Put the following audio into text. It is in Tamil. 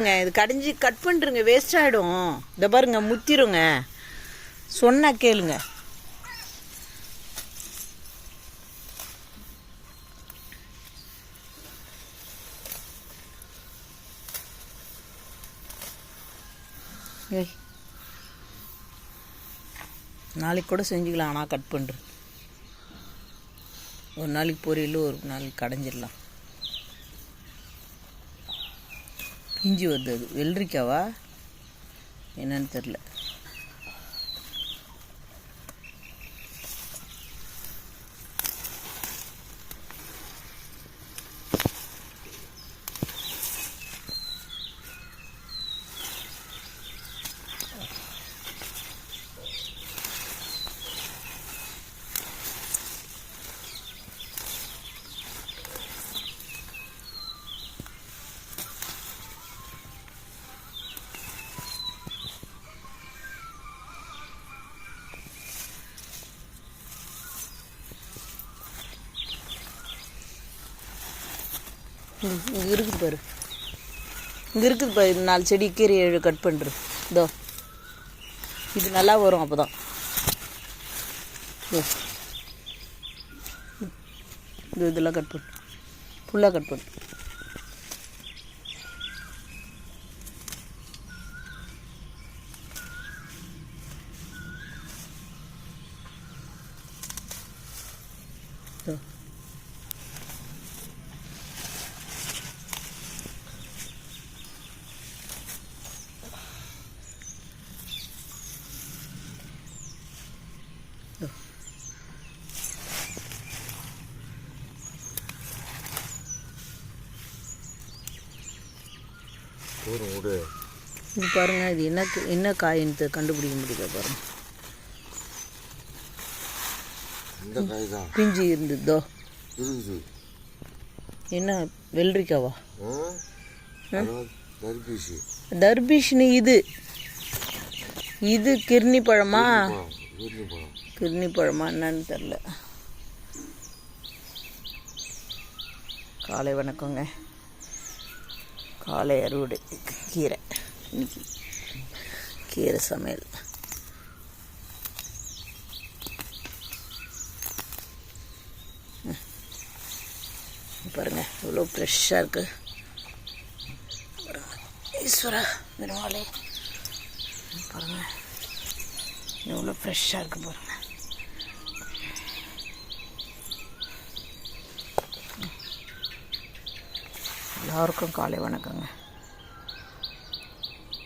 இது கடைஞ்சி கட் பண்ணிருங்க, வேஸ்ட் ஆகிடும். இதை பாருங்க, முத்திருங்க. சொன்னா கேளுங்க. நாளைக்கு கூட செஞ்சுக்கலாம். ஆனால் கட் பண்ணுறேன். ஒரு நாளைக்கு பொரியல், ஒரு நாளைக்கு கடைஞ்சிடலாம். பிஞ்சு வருது. அது வெள்ளரிக்காவா என்னன்னு தெரில. இங்கே இருக்குது பாரு, இங்கே இருக்குது பாரு. 4 செடி கீரை கட் பண்ணுறது. இதோ இது நல்லா வரும். அப்போ தான் இதெல்லாம் கட் பண்ணு, ஃபுல்லாக கட் பண்ணு. இது பாருங்க, இது என்ன காயின்னு கண்டுபிடிக்க முடியுதா பாருங்க. பிஞ்சு இருந்ததோ. என்ன வெள்ளரிக்காவா? தர்பீஷினி. இது கிர்னி பழமா? கிர்னி பழமா என்னன்னு தெரில. காலை வணக்கங்க. காலை அறுவடை கீரை. இன்னைக்கு கீரை சமையல். பாருங்க எவ்வளோ ஃப்ரெஷ்ஷாக இருக்குது. ஈஸ்வரா பெருமாளே, பாருங்க எவ்வளோ ஃப்ரெஷ்ஷாக இருக்குது பாருங்க. எல்லாருக்கும் காலை வணக்கங்க.